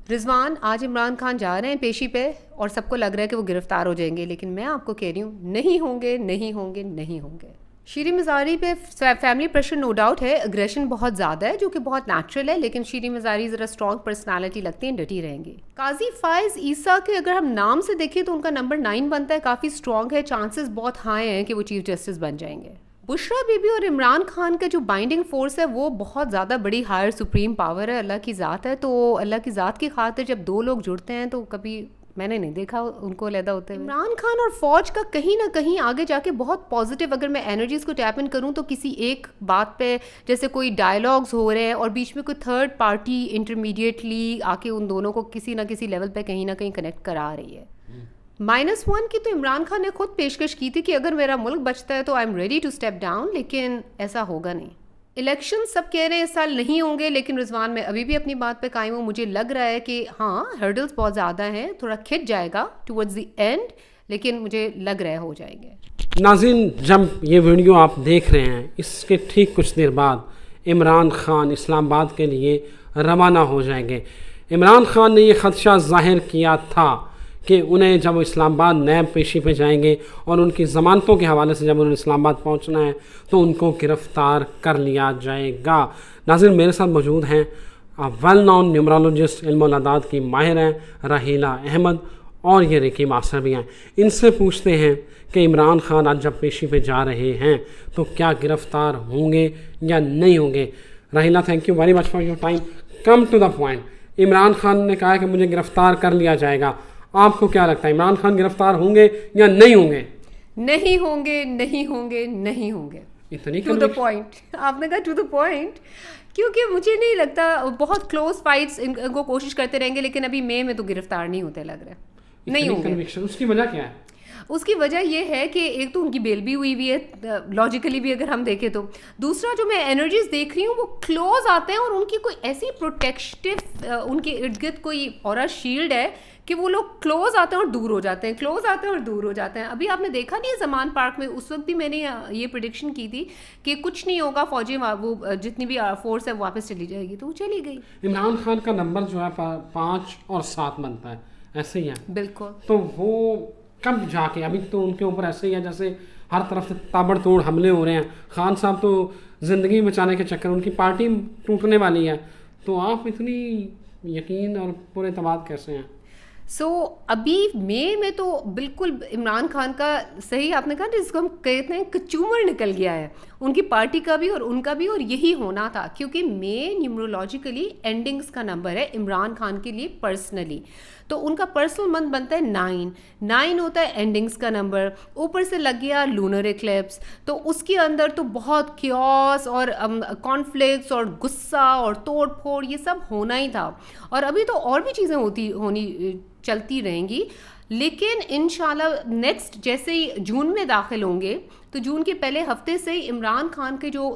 रिजवान, आज इमरान खान जा रहे हैं पेशी पे और सबको लग रहा है कि वो गिरफ्तार हो जाएंगे, लेकिन मैं आपको कह रही हूँ नहीं होंगे, नहीं होंगे, नहीं होंगे। शीरी मज़ारी पे फैमिली प्रेशर नो डाउट है, अग्रेशन बहुत ज़्यादा है जो कि बहुत नेचुरल है, लेकिन शीरी मज़ारी ज़रा स्ट्रॉन्ग पर्सनालिटी लगती है, डटी रहेंगी। काजी फाइज ईसा के अगर हम नाम से देखें तो उनका नंबर 9 बनता है, काफ़ी स्ट्रॉन्ग है, चांसेस बहुत हाई हैं कि वो चीफ जस्टिस बन जाएंगे। बुशरा बीबी और इमरान खान का जो बाइंडिंग फोर्स है वो बहुत ज़्यादा बड़ी हायर सुप्रीम पावर है, अल्लाह की ज़ात है। तो अल्लाह की ज़ात की खातिर जब दो लोग जुड़ते हैं तो कभी मैंने नहीं देखा उनको अलहदा होते हुए। इमरान खान और फौज का कहीं ना कहीं आगे जाके बहुत पॉजिटिव, अगर मैं एनर्जीज को टैप इन करूँ तो किसी एक बात पे जैसे कोई डायलॉग्स हो रहे हैं और बीच में कोई थर्ड पार्टी इंटरमीडिएटली आके उन दोनों को किसी ना किसी लेवल पे कहीं ना कहीं कनेक्ट करा रही है। -1 की तो इमरान खान ने खुद पेशकश की थी कि अगर मेरा मुल्क बचता है तो I am ready to step down, लेकिन ऐसा होगा नहीं। इलेक्शन सब कह रहे हैं इस साल नहीं होंगे, लेकिन रिजवान में अभी भी अपनी बात पे कायम हूँ। मुझे लग रहा है कि हाँ, हर्डल्स बहुत ज़्यादा हैं, थोड़ा खिंच जाएगा टुवर्ड्स द एंड, लेकिन मुझे लग रहा है हो जाएंगे। नाज़रीन, जब ये वीडियो आप देख रहे हैं इसके ठीक कुछ देर बाद इमरान खान इस्लामाबाद के लिए रवाना हो जाएंगे। इमरान खान ने ये ख़दशा ज़ाहिर किया था कि उन्हें जब इस्लामाबाद नैब पेशी पे जाएंगे और उनकी ज़मानतों के हवाले से जब उन्हें इस्लामाबाद पहुंचना है तो उनको गिरफ़्तार कर लिया जाएगा। नाज़रीन, मेरे साथ मौजूद हैं वेल नोन न्यूमरोलॉजिस्ट, इल्म अदाद की माहिर हैं राहीला अहमद, और ये रेकी मास्टर भी हैं। इनसे पूछते हैं कि इमरान खान आज जब पेशी पे जा रहे हैं तो क्या गिरफ़्तार होंगे या नहीं होंगे। Raheela, thank you very much for your time. Come to the point. Imran Khan ने कहा कि मुझे गिरफ़्तार कर लिया जाएगा, आपको क्या लगता है इमरान खान गिरफ्तार होंगे या नहीं होंगे? नहीं होंगे, नहीं होंगे, नहीं होंगे। इतनी टू द पॉइंट, आपने कहा टू द पॉइंट, क्योंकि मुझे नहीं लगता, बहुत क्लोज फाइट्स इनको कोशिश करते रहेंगे, लेकिन अभी मई में तो गिरफ्तार नहीं होते लग रहा है। नहीं होंगे। उसकी वजह क्या है? उसकी वजह यह है कि एक तो उनकी बेल भी हुई हुई है लॉजिकली भी अगर हम देखें तो, दूसरा जो मैं एनर्जीज देख रही हूँ वो क्लोज आते हैं और उनकी कोई ऐसी प्रोटेक्टिव उनके इर्द गिर्द कोई ऑरा शील्ड है कि वो लोग क्लोज आते हैं और दूर हो जाते हैं, क्लोज आते हैं और दूर हो जाते हैं। अभी आपने देखा नहीं है ज़मान पार्क में, उस वक्त भी मैंने ये प्रेडिक्शन की थी कि कुछ नहीं होगा, फौजी वो जितनी भी फोर्स है वापस चली जाएगी, तो वो चली गई। इमरान खान का नंबर जो है 5 और 7 बनता है, ऐसे ही है। बिल्कुल। तो वो कब जाके, अभी तो उनके ऊपर ऐसे ही है जैसे हर तरफ से ताबड़तोड़ हमले हो रहे हैं। खान साहब तो ज़िंदगी बचाने के चक्कर, उनकी पार्टी टूटने वाली है, तो आप इतनी यकीन और पूरे एतमाद कैसे हैं? अभी मई में तो बिल्कुल इमरान खान का, सही आपने कहा, जिसको हम कहते हैं कचूमर निकल गया है उनकी पार्टी का भी और उनका भी, और यही होना था क्योंकि मई न्यूमरोलॉजिकली एंडिंग्स का नंबर है इमरान खान के लिए पर्सनली। तो उनका पर्सनल मंथ बनता है 9 होता है एंडिंग्स का नंबर, ऊपर से लग गया लूनर इक्लिप्स, तो उसके अंदर तो बहुत क्योस और कॉन्फ्लिक्ट्स और गुस्सा और तोड़ फोड़ ये सब होना ही था। और अभी तो और भी चीज़ें होनी चलती रहेंगी, लेकिन इंशाल्लाह नेक्स्ट जैसे ही जून में दाखिल होंगे तो जून के पहले हफ्ते से ही इमरान खान के जो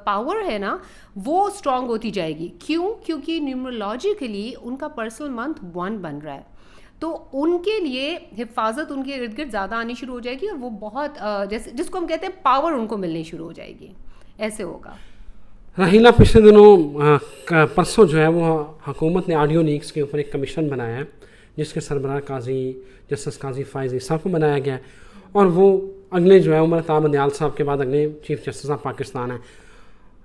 पावर है ना वो स्ट्रॉन्ग होती जाएगी। क्यों? क्योंकि न्यूमरोलॉजिकली उनका पर्सनल मंथ 1 बन रहा है, तो उनके लिए हिफाजत उनके इर्द गिर्द ज़्यादा आनी शुरू हो जाएगी और वो बहुत जैसे जिसको हम कहते हैं पावर उनको मिलनी शुरू हो जाएगी, ऐसे होगा। राहीला, पिछले दिनों परसों जो है वो हुकूमत ने ऑडियो लीक्स के ऊपर एक कमीशन बनाया है जिसके सरबराह जस्टिस काजी फाइज ईसा को बनाया गया है, और वो अगले जो है उमर ताब दयाल साहब के बाद अगले चीफ जस्टिस ऑफ पाकिस्तान है।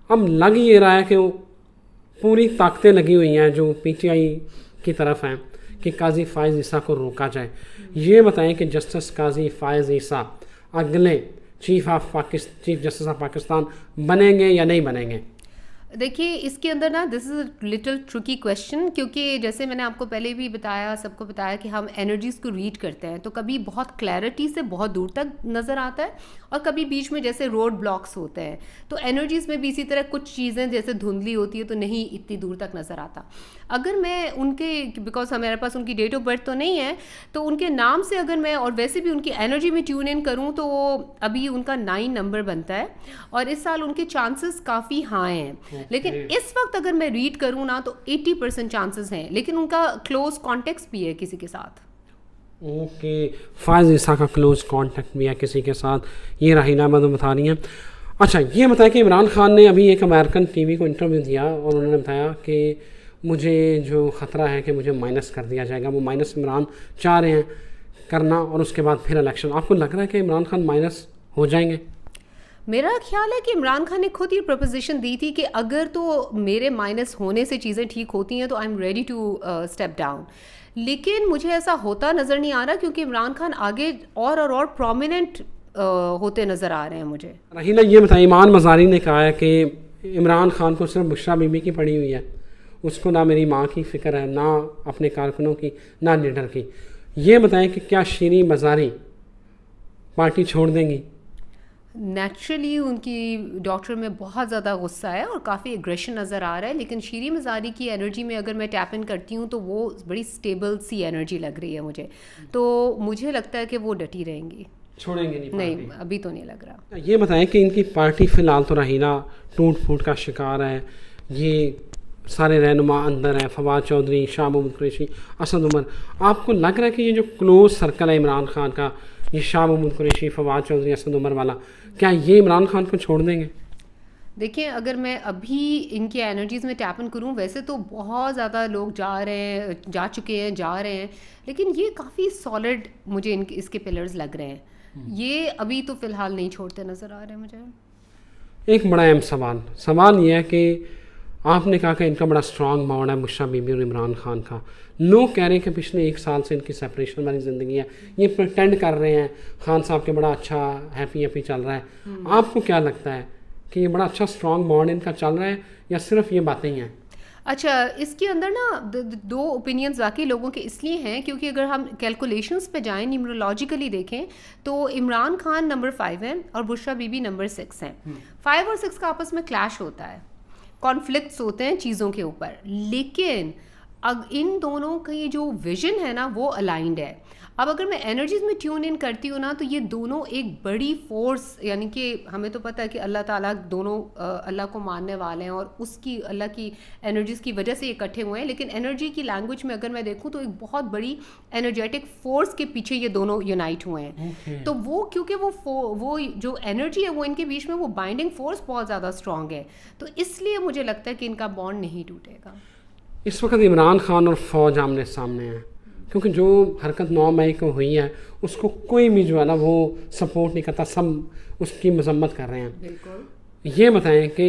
अब लग ये रहा है कि वो पूरी ताकतें लगी हुई हैं जो PTI की तरफ हैं कि काजी फाइज ईसा को रोका जाए। ये बताएं कि जस्टिस काजी फाइज ईसा अगले चीफ जस्टिस ऑफ पाकिस्तान बनेंगे या नहीं बनेंगे? देखिए, इसके अंदर ना this is a little tricky question, क्योंकि जैसे मैंने आपको पहले भी बताया, सबको बताया कि हम एनर्जीज़ को रीड करते हैं, तो कभी बहुत क्लैरिटी से बहुत दूर तक नज़र आता है और कभी बीच में जैसे रोड ब्लॉक्स होते हैं, तो एनर्जीज़ में भी इसी तरह कुछ चीज़ें जैसे धुंधली होती है तो नहीं इतनी दूर तक नज़र आता। अगर मैं उनके, बिकॉज हमारे पास उनकी डेट ऑफ बर्थ तो नहीं है, तो उनके नाम से अगर मैं और वैसे भी उनकी एनर्जी में ट्यून इन करूँ तो अभी उनका 9 नंबर बनता है और इस साल उनके चांसेस काफ़ी हाई हैं। लेकिन इस वक्त अगर मैं रीड करूँ ना तो 80% चांसेस हैं, लेकिन उनका क्लोज कॉन्टेक्ट भी है किसी के साथ। ओके, फाइज ईसा का क्लोज कॉन्टेक्ट भी है किसी के साथ, ये राहीला अहमद बता रही हैं। अच्छा, ये बताया कि इमरान खान ने अभी एक अमेरिकन टीवी को इंटरव्यू दिया और उन्होंने बताया कि मुझे जो ख़तरा है कि मुझे माइनस कर दिया जाएगा, वो माइनस इमरान चाह रहे हैं करना और उसके बाद फिर इलेक्शन। आपको लग रहा है कि इमरान खान माइनस हो जाएंगे? मेरा ख्याल है कि इमरान खान ने खुद ये प्रपोजिशन दी थी कि अगर तो मेरे माइनस होने से चीज़ें ठीक होती हैं तो I am ready to step down, लेकिन मुझे ऐसा होता नज़र नहीं आ रहा क्योंकि इमरान खान आगे और प्रोमिनेंट होते नज़र आ रहे हैं मुझे। रहीना, ये बताइए, ईमान मज़ारी ने कहा है कि इमरान खान को सिर्फ बुशरा बीबी की पड़ी हुई है, उसको ना मेरी माँ की फ़िक्र है, ना अपने कारकुनों की, ना लीडर की। ये बताएं कि क्या शीरी मज़ारी पार्टी छोड़ देंगी? नेचुरली उनकी डॉक्टर में बहुत ज़्यादा गुस्सा है और काफ़ी एग्रेशन नज़र आ रहा है, लेकिन शीरी मज़ारी की एनर्जी में अगर मैं टैप इन करती हूँ तो वो बड़ी स्टेबल सी एनर्जी लग रही है मुझे, तो मुझे लगता है कि वो डटी रहेंगी, छोड़ेंगे नहीं? नहीं अभी तो नहीं लग रहा। ये बताएं कि इनकी पार्टी फ़िलहाल तो रहीना टूट फूट का शिकार है, ये सारे रहनुमा अंदर हैं, फवाद चौधरी, शाह महमूद कुरैशी, असद उमर। आपको लग रहा है कि ये जो क्लोज सर्कल है इमरान खान का, ये शाह महमूद कुरैशी, फवाद चौधरी, असद उमर वाला, क्या ये इमरान खान को छोड़ देंगे? देखिए, अगर मैं अभी इनकी एनर्जीज़ में टैप इन करूँ, वैसे तो बहुत ज़्यादा लोग जा चुके हैं, जा रहे हैं, लेकिन ये काफ़ी सॉलिड मुझे इनके इसके पिलर्स लग रहे हैं। ये अभी तो फ़िलहाल नहीं छोड़ते नज़र आ रहे हैं मुझे। एक बड़ा अहम सवाल ये है कि आपने कहा कि इनका बड़ा स्ट्रॉन्ग बॉन्ड है बुशरा बीबी और इमरान खान का। लोग कह रहे हैं कि पिछले 1 साल से इनकी सेपरेशन वाली ज़िंदगी है, ये प्रटेंड कर रहे हैं खान साहब के बड़ा अच्छा हैप्पी चल रहा है। आपको क्या लगता है कि ये बड़ा अच्छा स्ट्रॉन्ग बॉन्ड इनका चल रहा है या सिर्फ ये बातें ही हैं? अच्छा, इसके अंदर ना दो ओपिनियंस वाकई लोगों के इसलिए हैं क्योंकि अगर हम कैलकुलेशंस पे जाएं, न्यूमरोलॉजिकली देखें तो इमरान खान नंबर 5 है और बुशरा बीबी नंबर 6 हैं। 5 और 6 का आपस में क्लैश होता है, कॉन्फ्लिक्ट्स होते हैं चीज़ों के ऊपर, लेकिन अब इन दोनों की जो विजन है ना वो अलाइंड है। अब अगर मैं एनर्जीज में ट्यून इन करती हूँ ना तो ये दोनों एक बड़ी फोर्स, यानी कि हमें तो पता है कि अल्लाह ताला दोनों अल्लाह को मानने वाले हैं और उसकी अल्लाह की एनर्जीज की वजह से ये इकट्ठे हुए हैं, लेकिन एनर्जी की लैंग्वेज में अगर मैं देखूँ तो एक बहुत बड़ी एनर्जेटिक फोर्स के पीछे ये दोनों यूनाइट हुए हैं। तो वो क्योंकि वो जो एनर्जी है वो इनके बीच में वो बाइंडिंग फोर्स बहुत ज़्यादा स्ट्रॉन्ग है, तो इसलिए मुझे लगता है कि इनका बॉन्ड नहीं टूटेगा। इस वक्त इमरान खान और फौज आमने सामने हैं, क्योंकि जो हरकत 9 मई को हुई है उसको कोई भी जो है ना वो सपोर्ट नहीं करता, सब उसकी मजम्मत कर रहे हैं। बिल्कुल। ये बताएं कि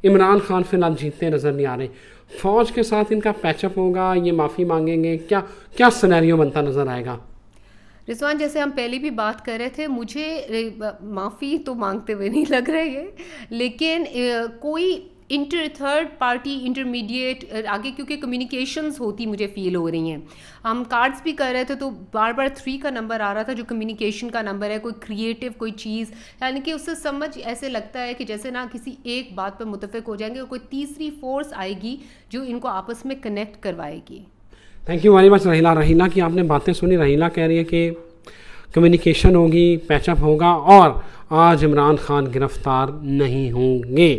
इमरान खान फिलहाल जीतते नज़र नहीं आ रहे, फ़ौज के साथ इनका पैचअप होगा, ये माफ़ी मांगेंगे, क्या सिनेरियो बनता नज़र आएगा? रिजवान, जैसे हम पहले भी बात कर रहे थे, मुझे माफ़ी तो मांगते हुए नहीं लग रहे हैं, लेकिन कोई थर्ड पार्टी इंटरमीडिएट आगे क्योंकि कम्युनिकेशंस होती मुझे फील हो रही हैं। हम कार्ड्स भी कर रहे थे तो बार बार 3 का नंबर आ रहा था जो कम्युनिकेशन का नंबर है, कोई क्रिएटिव कोई चीज़, यानी कि उससे समझ ऐसे लगता है कि जैसे ना किसी एक बात पर मुतफिक हो जाएंगे और कोई तीसरी फोर्स आएगी जो इनको आपस में कनेक्ट करवाएगी। थैंक यू वेरी मच रहीला की आपने बातें सुनी। रहीला कह रही है कि कम्युनिकेशन होगी, पैचअप होगा और आज इमरान खान गिरफ्तार नहीं होंगे।